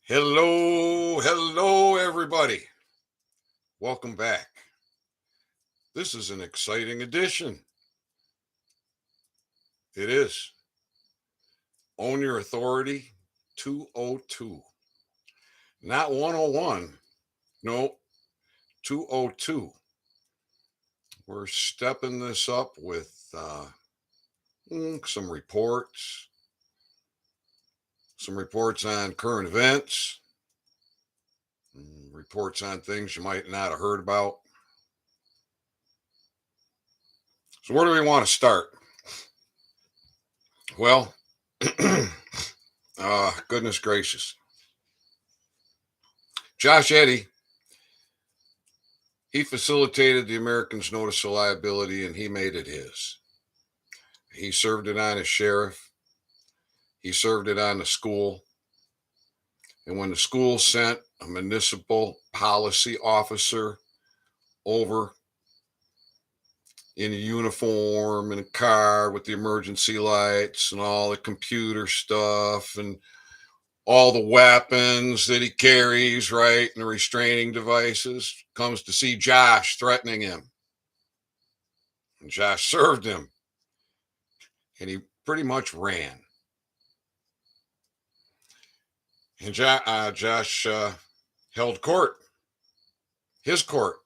Hello, everybody. Welcome back. This is an exciting edition. It is. Own Your Authority 202. Not 101. No, 202. We're stepping this up with some reports on current events, reports on things you might not have heard about. So where do we want to start? Well, goodness gracious. Josh Eddy, he facilitated the Americans Notice of Liability and he made it his. He served it on as sheriff. He served it on the school. And when the school sent a municipal policy officer over in a uniform in a car with the emergency lights and all the computer stuff and all the weapons that he carries, right, and the restraining devices, comes to see Josh threatening him. And Josh served him. And he pretty much ran. And Josh held court, his court.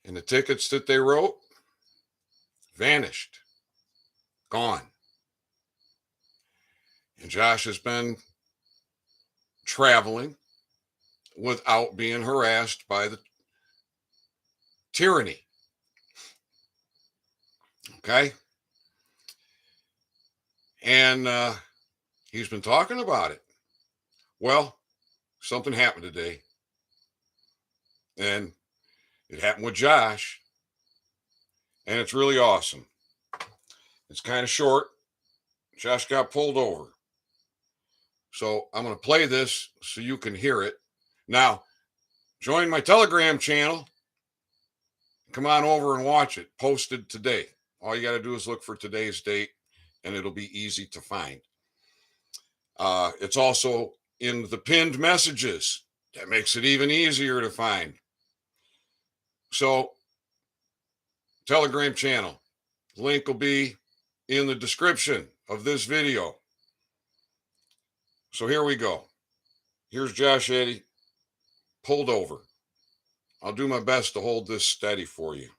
And the tickets that they wrote vanished, gone. And Josh has been traveling without being harassed by the tyranny. Okay? And he's been talking about it. Well, something happened today. And it happened with Josh. And it's really awesome. It's kind of short. Josh got pulled over. So I'm going to play this so you can hear it. Now, join my Telegram channel. Come on over and watch it. Posted today. All you got to do is look for today's date, and it'll be easy to find. It's also in the pinned messages. That makes it even easier to find. So, Telegram channel. Link will be in the description of this video. So here we go. Here's Josh Eddy, pulled over. I'll do my best to hold this steady for you.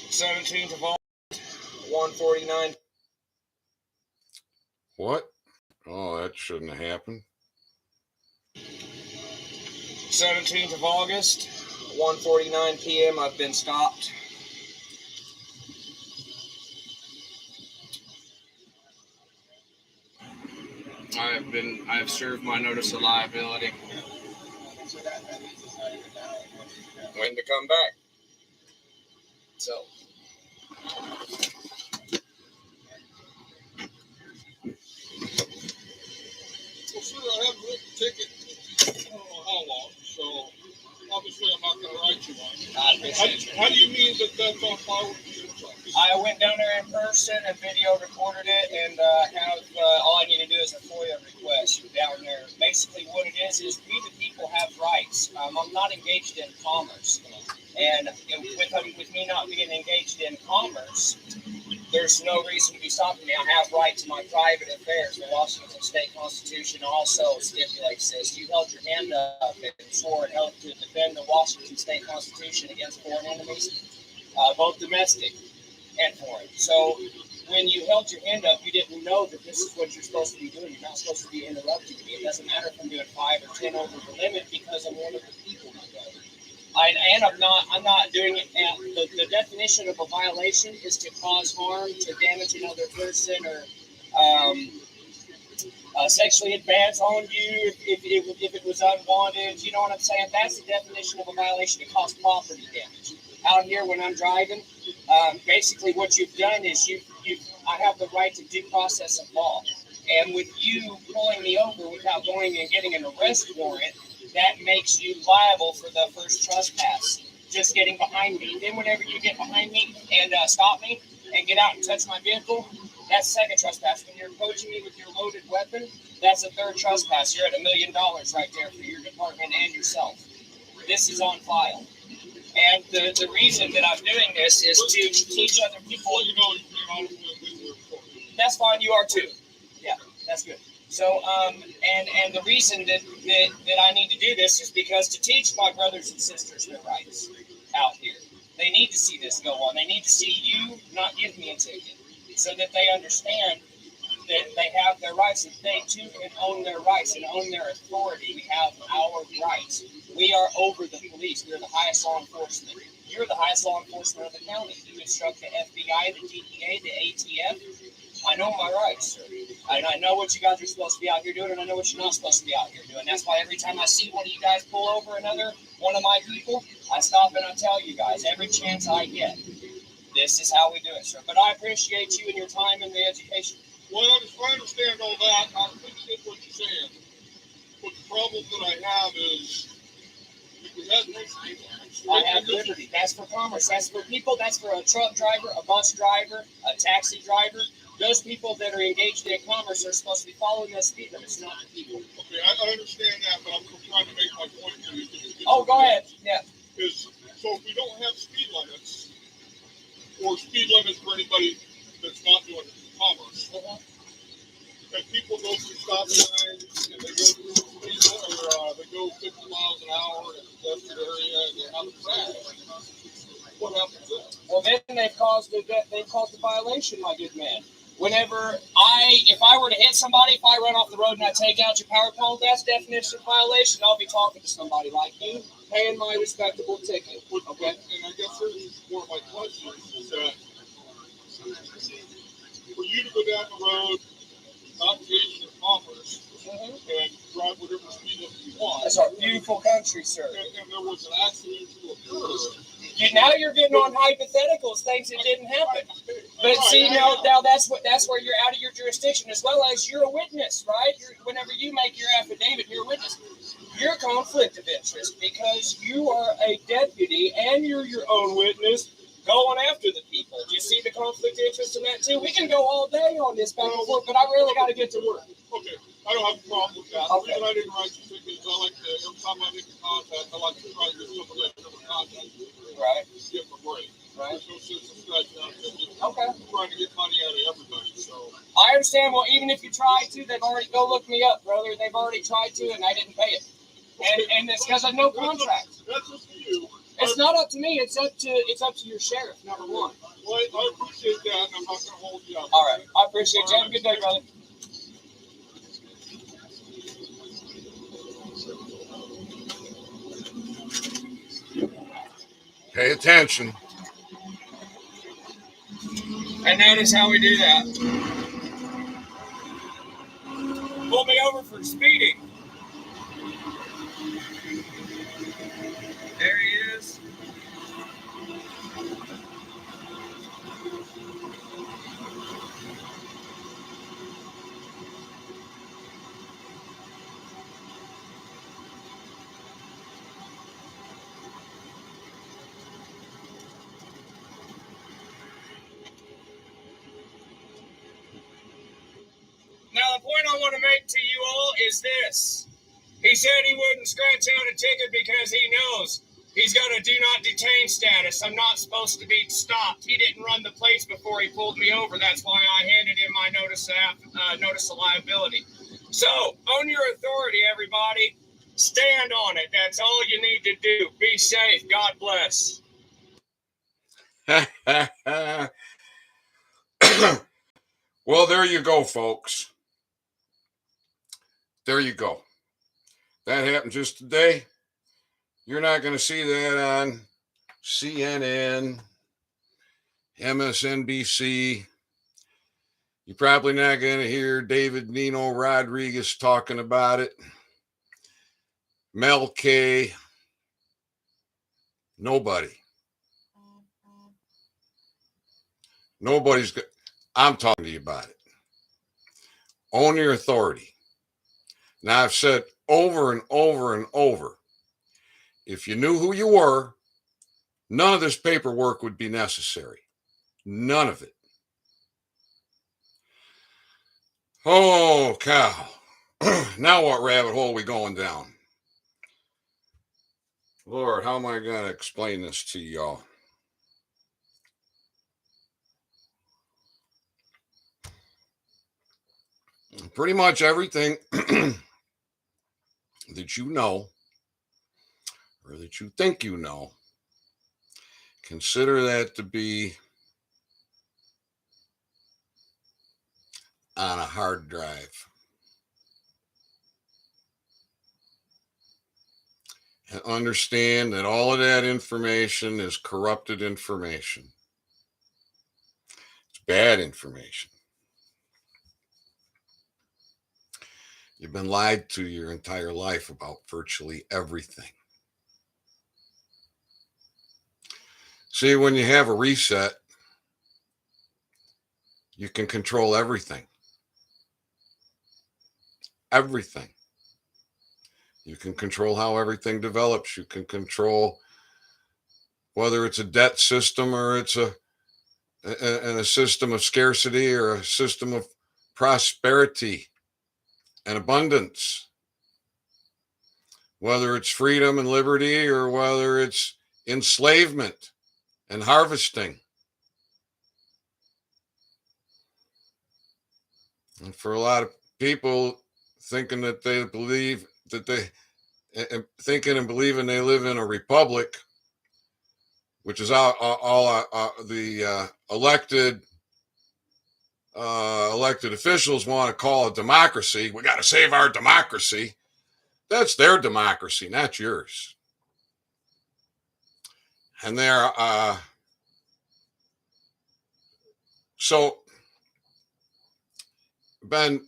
17th of August, 149. What? Oh, that shouldn't have happened. 17th of August, 1:49 p.m. I've been stopped. I've served my notice of liability. Waiting to come back. So. Well, sir, I haven't written a ticket. I don't know how long, so obviously I'm not going to write you one. How do you mean that that's on par with the insurance office? I went down there in person and video recorded it, and have all I need to do is a FOIA request down there. Basically, what it is we the people have rights. I'm not engaged in commerce, and with me not being engaged in commerce, there's no reason to be stopping me. I have right to my private affairs. The Washington State Constitution also stipulates this. You held your hand up and swore an oath to defend the Washington State Constitution against foreign enemies, both domestic and foreign. So when you held your hand up, you didn't know that this is what you're supposed to be doing. You're not supposed to be interrupting me. It doesn't matter if I'm doing 5 or 10 over the limit because I'm one of the people. I'm not doing it. The definition of a violation is to cause harm, to damage another person, or sexually advance on you if it was unwanted. You know what I'm saying? That's the definition of a violation, to cause property damage. Out here when I'm driving, basically what you've done is I have the right to due process of law. And with you pulling me over without going and getting an arrest warrant, that makes you liable for the first trespass, just getting behind me. Then whenever you get behind me and stop me and get out and touch my vehicle, That's second trespass. When you're approaching me with your loaded weapon, that's a third trespass. You're at $1 million right there for your department and yourself. This is on file. And the reason that I'm doing this is to teach other people. That's fine. You are too. Yeah, that's good. So, and the reason that I need to do this is because to teach my brothers and sisters their rights out here. They need to see this go on. They need to see you not give me a ticket so that they understand that they have their rights and they too can own their rights and own their authority. We have our rights. We are over the police. We are the highest law enforcement. You're the highest law enforcement of the county. You instruct the FBI, the DEA, the ATF. I know my rights, sir. And I know what you guys are supposed to be out here doing, and I know what you're not supposed to be out here doing. That's why every time I see one of you guys pull over another one of my people, I stop and I tell you guys every chance I get. This is how we do it, sir. But I appreciate you and your time and the education. Well, I understand all that. I appreciate what you're saying. But the problem that I have is we have no speed limits. I have liberty. That's for commerce. That's for people. That's for a truck driver, a bus driver, a taxi driver. Those people that are engaged in commerce are supposed to be following those speed limits, not the people. Okay, I understand that, but I'm trying to make my point to you. Oh, go ahead. Yeah. So if we don't have speed limits, or speed limits for anybody that's not doing commerce, and people go through stop signs and they go through speed or they go 50 miles an hour in a congested area and they have a crash, what happens then? Well, then they've caused a violation, my good man. Whenever if I were to hit somebody, if I run off the road and I take out your power pole, that's definition of violation. I'll be talking to somebody like you, paying my respectable ticket. Okay. And I guess here's one of my questions is that for you to go down the road, not engage in commerce, and drive whatever speed limit you want. That's our beautiful country, sir. And there was an accident to occur. Now you're getting on hypotheticals, things that didn't happen. But see, now that's where you're out of your jurisdiction, as well as you're a witness, right? Whenever you make your affidavit, you're a witness. You're a conflict of interest because you are a deputy and you're your own witness going after the people. Do you see the conflict of interest in that too? We can go all day on this back and forth, but I really got to get to work. Okay, I don't have a problem with that. Okay. The reason I didn't write you tickets, I like to, every time I make a contact, I like to try to get somebody that never contacted. Right. Give them a break. Right. There's no sense in scratching out tickets. Okay. I'm trying to get money out of everybody, so. I understand. Well, even if you try to, they've already, go look me up, brother. They've already tried to, and I didn't pay it. And it's because of no contract. That's up to you. It's not up to me. It's up to your sheriff, number one. Well, I appreciate that, and I'm not going to hold you up. All right. I appreciate you. Have a good day, brother. Pay attention. And that is how we do that. Pull me over for speeding. There he is. Now, the point I want to make to you all is this. He said he wouldn't scratch out a ticket because he knows he's got a do not detain status. I'm not supposed to be stopped. He didn't run the plates before he pulled me over. That's why I handed him my notice of liability. So, own your authority, everybody. Stand on it. That's all you need to do. Be safe. God bless. Well, there you go, folks. There you go. That happened just today. You're not going to see that on CNN, MSNBC. You're probably not going to hear David Nino Rodriguez talking about it. Mel K. Nobody. Nobody's. I'm talking to you about it. Own your authority. Now, I've said over and over and over, if you knew who you were, none of this paperwork would be necessary. None of it. Oh, cow. Now what rabbit hole are we going down? Lord, how am I going to explain this to y'all? Pretty much everything that you know or that you think you know, consider that to be on a hard drive. And understand that all of that information is corrupted information. It's bad information. You've been lied to your entire life about virtually everything. See, when you have a reset, you can control everything. Everything. You can control how everything develops. You can control whether it's a debt system or it's a system of scarcity or a system of prosperity and abundance. Whether it's freedom and liberty or whether it's enslavement and harvesting. And for a lot of people thinking that they believe that thinking and believing they live in a republic, which is all the elected officials want to call a democracy. We got to save our democracy. That's their democracy, not yours. And they're so been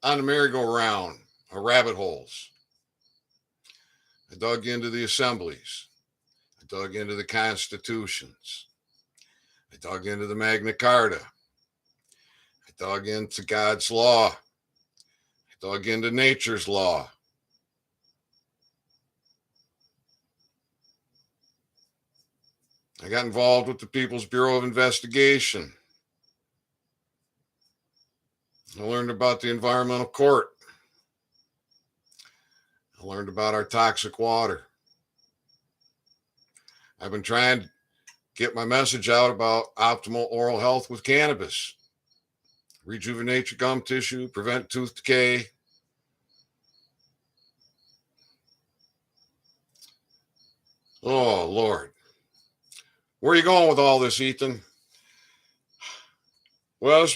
on the merry-go-round or rabbit holes. I dug into the assemblies. I dug into the constitutions. I dug into the Magna Carta. I dug into God's law. I dug into nature's law. I got involved with the People's Bureau of Investigation. I learned about the environmental court. I learned about our toxic water. I've been trying to get my message out about optimal oral health with cannabis. Rejuvenate your gum tissue, prevent tooth decay. Oh, Lord. Where are you going with all this, Ethan? Well,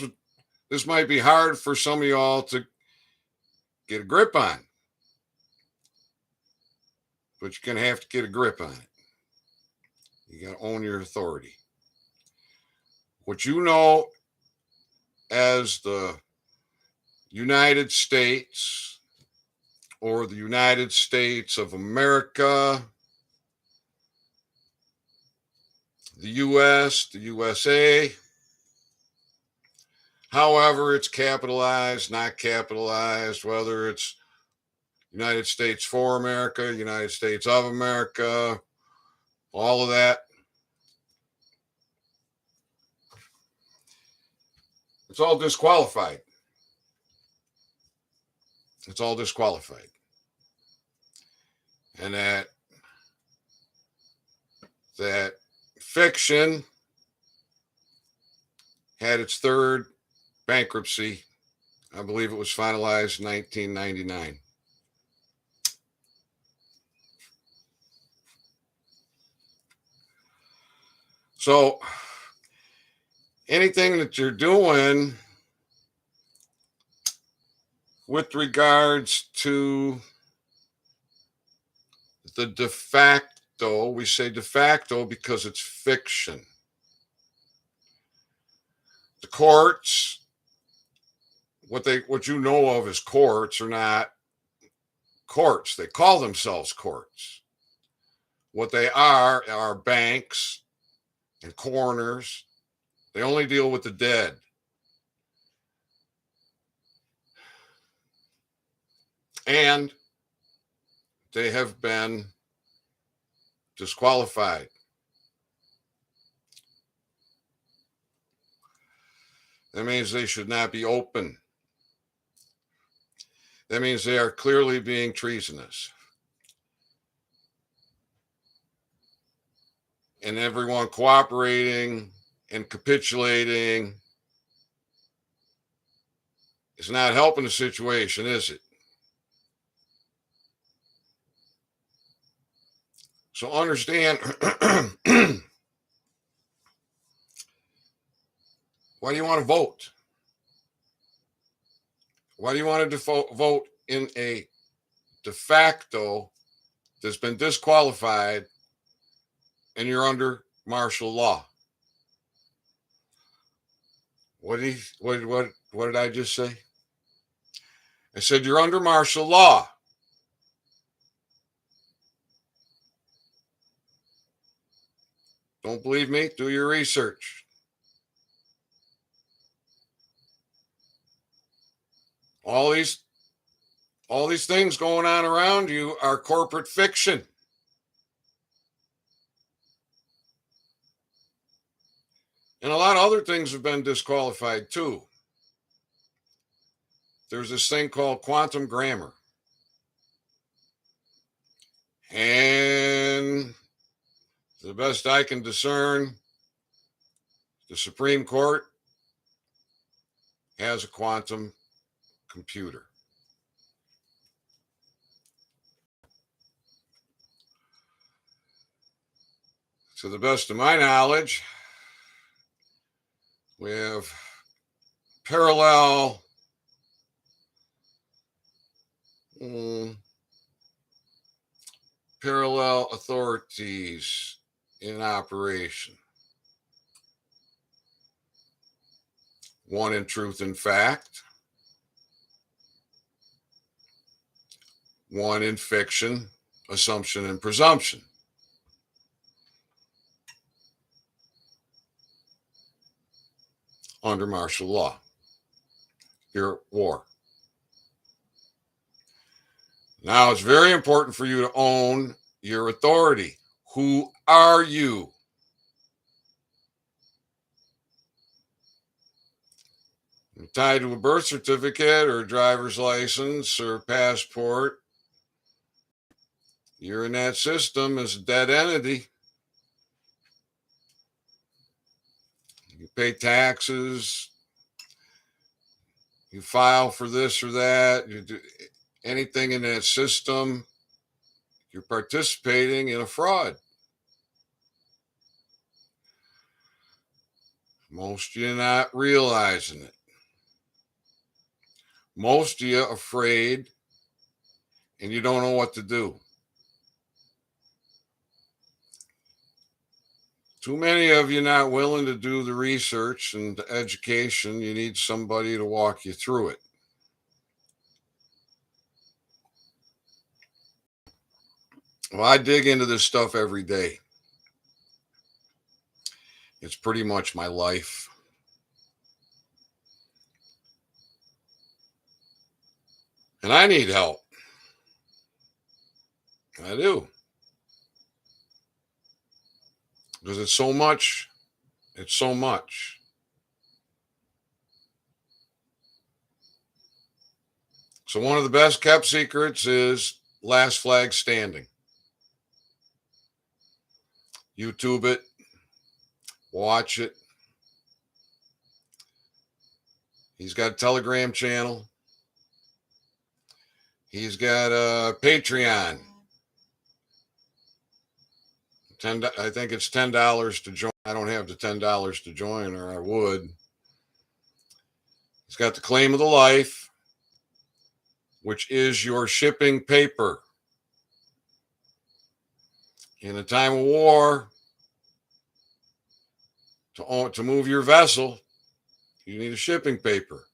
this might be hard for some of y'all to get a grip on, but you're going to have to get a grip on it. You got to own your authority. What you know as the United States or the United States of America, the U.S., the USA, however it's capitalized, not capitalized, whether it's United States for America, United States of America, all of that. It's all disqualified. It's all disqualified. And that fiction had its third bankruptcy. I believe it was finalized in 1999. So anything that you're doing with regards to the de facto, we say de facto because it's fiction. The courts, what you know of as courts are not courts. They call themselves courts. What they are banks and coroners. They only deal with the dead. And they have been disqualified. That means they should not be open. That means they are clearly being treasonous. And everyone cooperating and capitulating is not helping the situation, is it? So understand, why do you want to vote? Why do you want to vote in a de facto that's been disqualified and you're under martial law? What did I just say? I said you're under martial law. Don't believe me? Do your research. All these things going on around you are corporate fiction. And a lot of other things have been disqualified too. There's this thing called quantum grammar. And to the best I can discern, the Supreme Court has a quantum computer. To the best of my knowledge, we have parallel authorities in operation. One in truth and fact, one in fiction, assumption, and presumption. Under martial law. You're at war. Now, it's very important for you to own your authority. Who are you? You're tied to a birth certificate or a driver's license or passport. You're in that system as a dead entity. You pay taxes. You file for this or that. You do anything in that system. You're participating in a fraud. Most of you not realizing it. Most of you afraid and you don't know what to do. Too many of you not willing to do the research and the education. You need somebody to walk you through it. Well, I dig into this stuff every day. It's pretty much my life. And I need help. I do. Because it's so much. It's so much. So one of the best kept secrets is last flag standing. YouTube it. Watch it. He's got a Telegram channel. He's got a Patreon. I think it's $10 to join. I don't have the $10 to join, or I would. He's got the claim of the life, which is your shipping paper. In a time of war, to move your vessel, you need a shipping paper.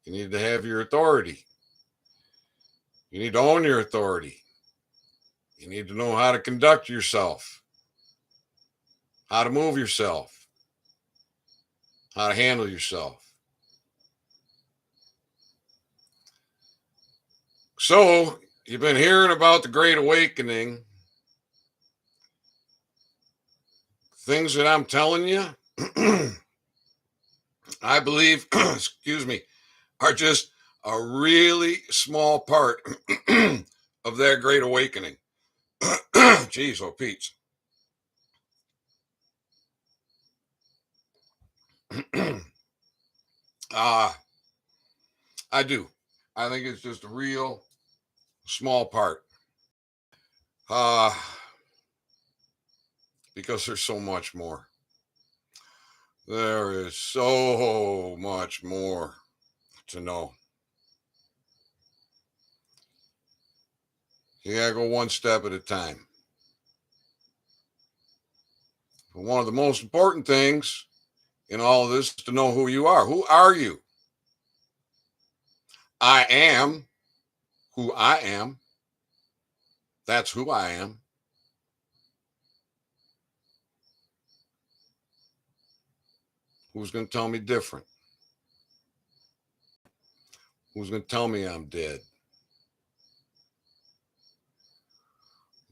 You need to have your authority. You need to own your authority. You need to know how to conduct yourself, how to move yourself, how to handle yourself. So, you've been hearing about the Great Awakening. Things that I'm telling you, I believe, excuse me, are just a really small part of that great awakening. Jeez, oh, Pete. I do. I think it's just a real small part. Uh, because there's so much more. There is so much more to know. You gotta go one step at a time. But one of the most important things in all of this is to know who you are. Who are you? I am who I am. That's who I am. Who's going to tell me different? Who's going to tell me I'm dead?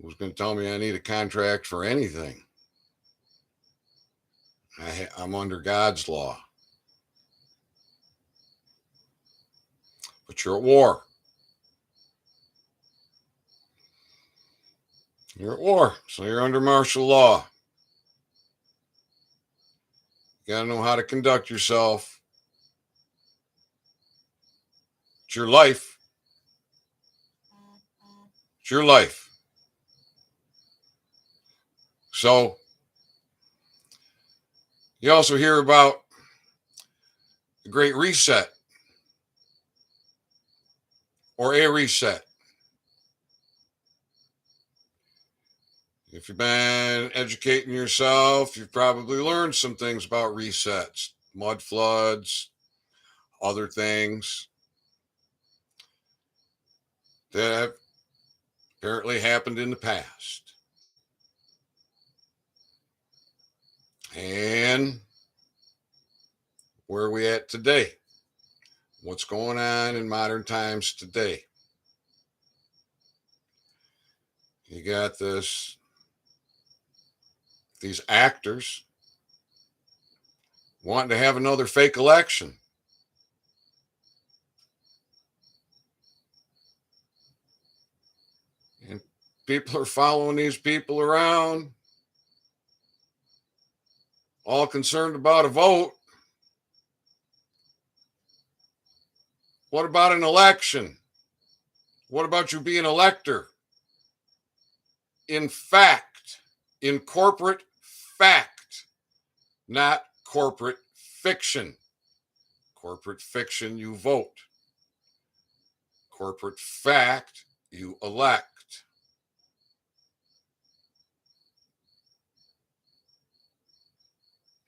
Who's going to tell me I need a contract for anything? I'm under God's law. But you're at war. You're at war, so you're under martial law. You got to know how to conduct yourself. It's your life. It's your life. So you also hear about the Great Reset or a reset. If you've been educating yourself, you've probably learned some things about resets, mud floods, other things that have apparently happened in the past. And where are we at today? What's going on in modern times today? You got these actors wanting to have another fake election. And people are following these people around, all concerned about a vote. What about an election? What about you being an elector? In fact, in corporate fact, not corporate fiction. Corporate fiction, you vote. Corporate fact, you elect.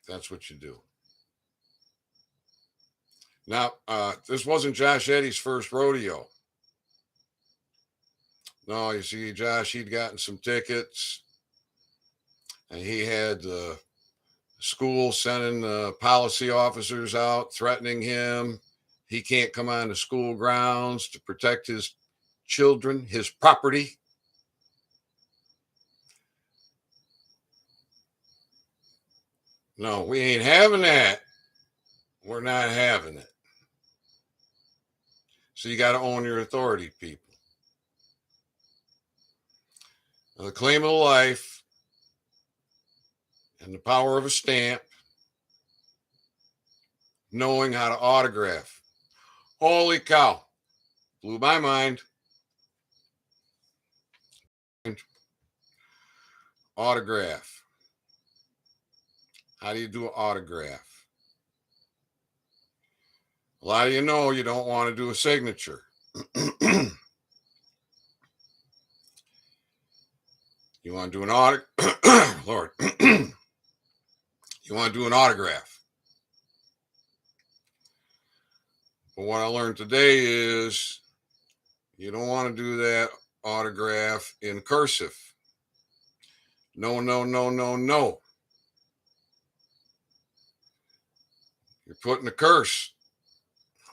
That's what you do. Now, this wasn't Josh Eddy's first rodeo. No, you see, Josh, he'd gotten some tickets, and he had the school sending the policy officers out, threatening him. He can't come on the school grounds to protect his children, his property. No, we ain't having that. We're not having it. So you got to own your authority, people. Now, the claim of life and the power of a stamp, knowing how to autograph. Holy cow. Blew my mind. Autograph. How do you do an autograph? A lot of you know you don't want to do a signature. You want to do an Lord. You want to do an autograph. But what I learned today is you don't want to do that autograph in cursive. No, no, no, no, no. You're putting a curse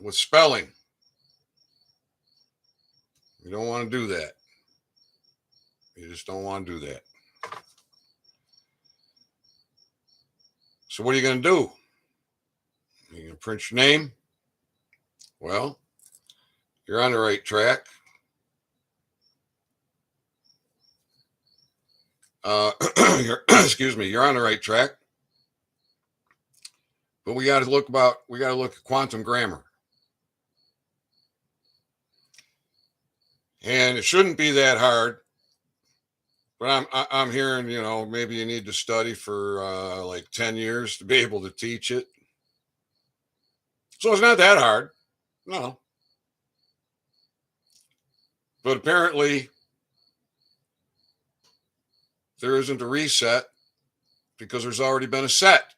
with spelling. You don't want to do that. You just don't want to do that. So what are you going to do? You're going to print your name. Well, you're on the right track. Excuse me, you're on the right track. But we got to look at quantum grammar. And it shouldn't be that hard. But I'm hearing, maybe you need to study for like 10 years to be able to teach it. So it's not that hard. No. But apparently there isn't a reset because there's already been a set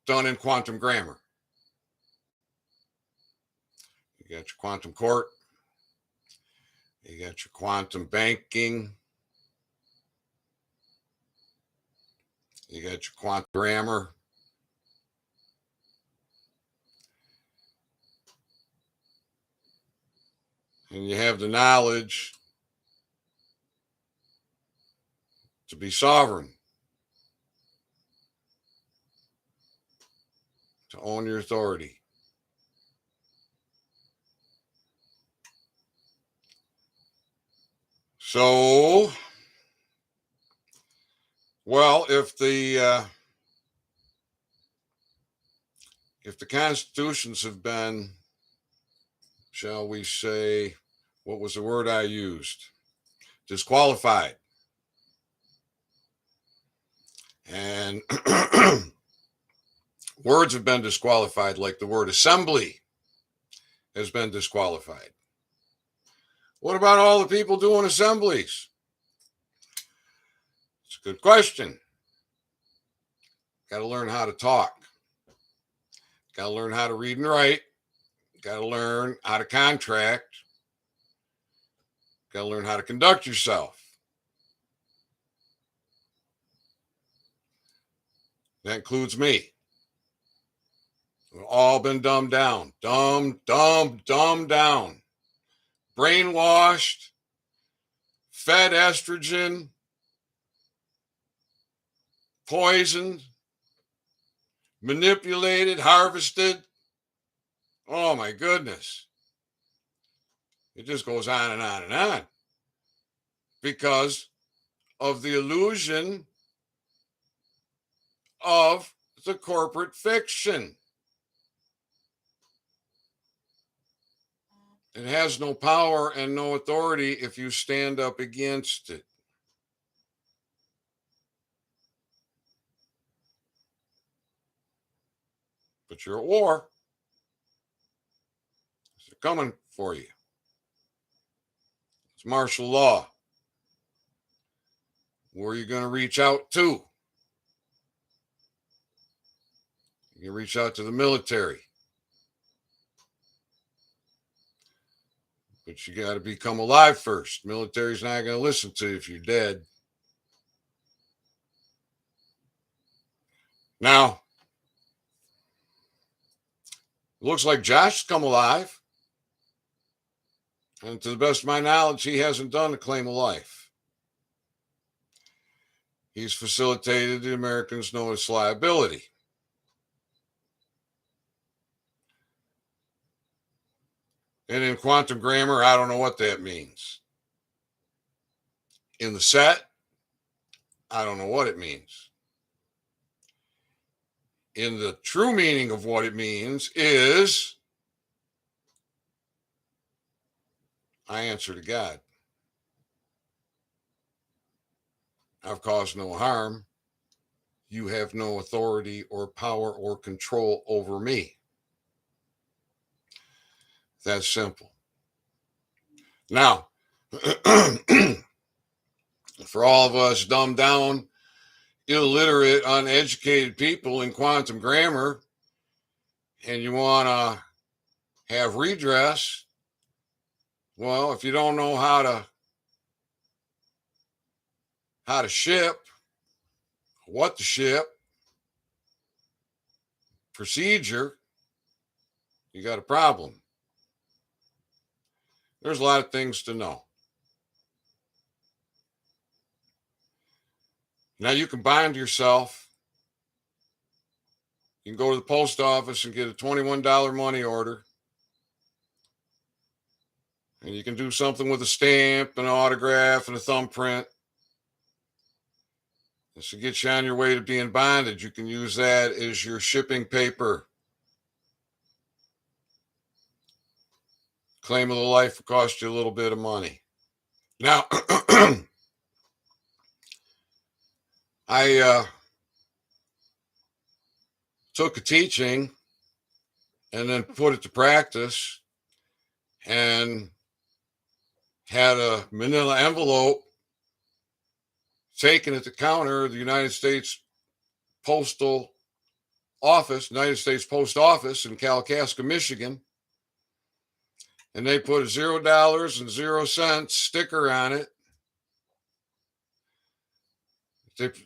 done in quantum grammar. You got your quantum court. You got your quantum banking. You got your quantum grammar. And you have the knowledge to be sovereign, to own your authority. So, well, if the constitutions have been, shall we say, what was the word I used? Disqualified. And words have been disqualified, like the word assembly has been disqualified. What about all the people doing assemblies? It's a good question. Got to learn how to talk. Got to learn how to read and write. Got to learn how to contract. Got to learn how to conduct yourself. That includes me. We've all been dumbed down. Dumbed down. Brainwashed. Fed estrogen. Poisoned. Manipulated. Harvested. Oh my goodness. It just goes on and on and on. Because of the illusion of the corporate fiction. It has no power and no authority if you stand up against it. But you're at war. They're coming for you. It's martial law. Where are you going to reach out to? You reach out to the military. But you got to become alive first. Military's not going to listen to you if you're dead. Now, it looks like Josh's come alive. And to the best of my knowledge, he hasn't done a claim of life. He's facilitated the Americans Notice of Liability. And in quantum grammar, I don't know what that means. In the set, I don't know what it means. In the true meaning of what it means is, I answer to God. I've caused no harm. You have no authority or power or control over me. That's simple. Now, for all of us dumbed down, illiterate, uneducated people in quantum grammar, and you want to have redress, well, if you don't know how to ship, what to ship, procedure, you got a problem. There's a lot of things to know. Now you can bind yourself You can go to the post office and get a $21 money order. And you can do something with a stamp and an autograph and a thumbprint. This will get you on your way to being bonded. You can use that as your shipping paper. Claim of the life will cost you a little bit of money. Now, I took a teaching and then put it to practice and had a manila envelope taken at the counter of the United States Postal Office, United States Post Office in Kalkaska, Michigan. And they put a $0.00 sticker on it.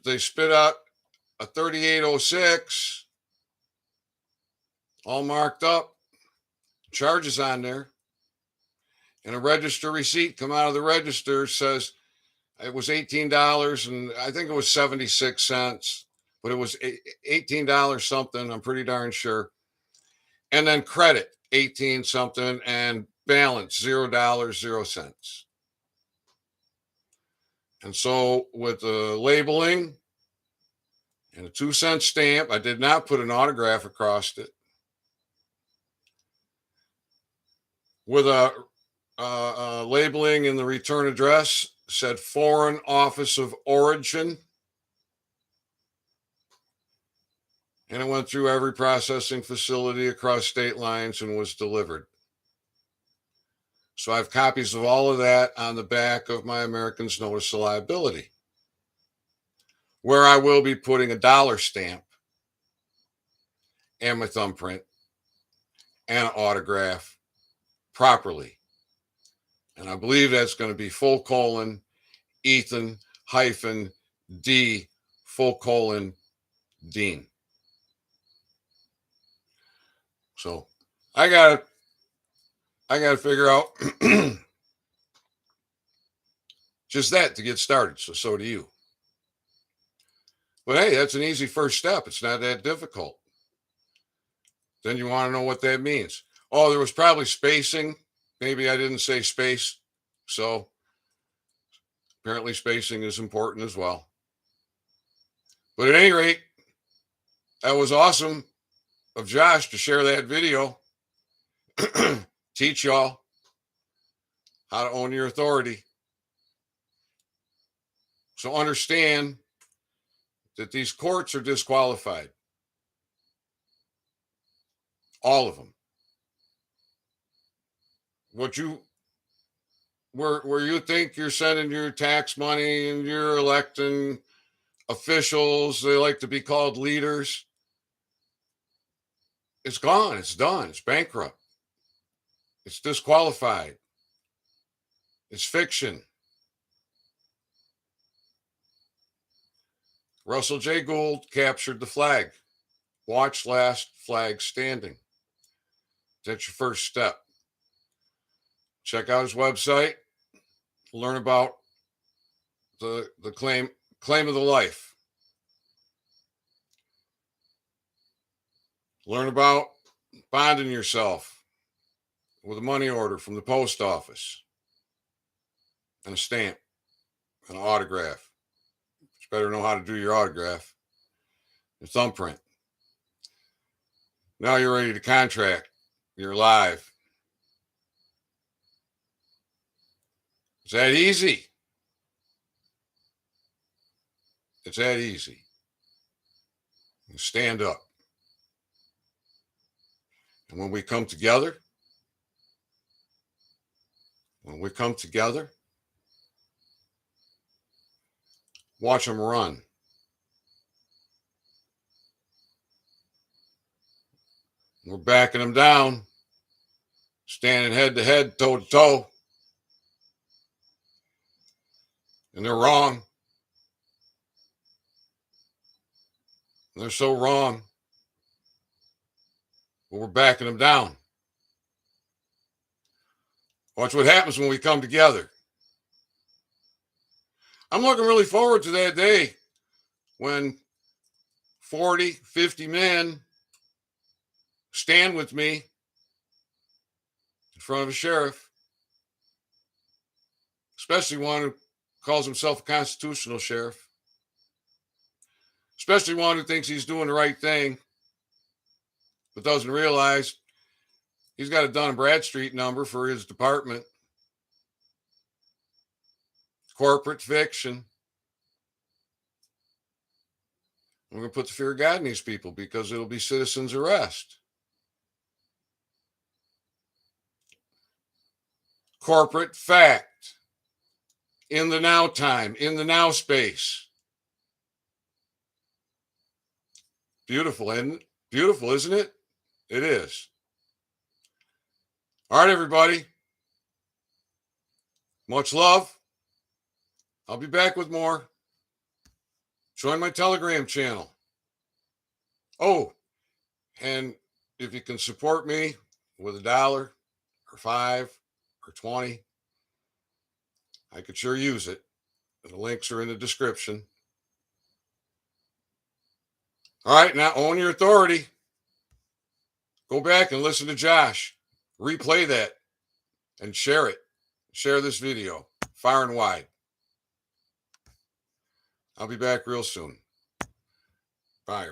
They spit out a 3806, all marked up, charges on there, and a register receipt come out of the register says it was $18 and I think it was 76 cents, but it was $18 something, I'm pretty darn sure. And then credit 18 something and balance $0.00. And so with the labeling and a 2-cent stamp, I did not put an autograph across it. With a labeling in the return address said Foreign Office of Origin. And it went through every processing facility across state lines and was delivered. So I have copies of all of that on the back of my Americans Notice of Liability, where I will be putting a dollar stamp and my thumbprint and an autograph properly. And I believe that's going to be : Ethan -D Dean. So I got to figure out just that to get started. So do you. But hey, that's an easy first step. It's not that difficult. Then you want to know what that means. Oh, there was probably spacing. Maybe I didn't say space. So apparently spacing is important as well. But at any rate, that was awesome of Josh to share that video. Teach y'all how to own your authority. So understand that these courts are disqualified. All of them. Where you think you're sending your tax money and you're electing officials, they like to be called leaders. It's gone. It's done. It's bankrupt. It's disqualified. It's fiction. Russell J. Gould captured the flag. Watch last flag standing. That's your first step. Check out his website. Learn about the claim of the life. Learn about bonding yourself with a money order from the post office and a stamp and an autograph. You better know how to do your autograph. Your thumbprint. Now you're ready to contract. You're live. It's that easy. It's that easy. You stand up. And when we come together, watch them run. We're backing them down, standing head to head, toe to toe. And they're wrong. They're so wrong. But we're backing them down. Watch what happens when we come together. I'm looking really forward to that day when 40, 50 men stand with me in front of a sheriff, especially one who calls himself a constitutional sheriff, especially one who thinks he's doing the right thing, but doesn't realize he's got a Dun& Bradstreet number for his department. Corporate fiction. We're going to put the fear of God in these people because it'll be citizen's arrest. Corporate fact. In the now time, in the now space. Beautiful, isn't it? Beautiful, isn't it? It is. All right, everybody. Much love. I'll be back with more. Join my Telegram channel. Oh, and if you can support me with $1 or $5 or $20, I could sure use it. The links are in the description. All right, now own your authority. Go back and listen to Josh. Replay that and share it. Share this video far and wide. I'll be back real soon. Bye.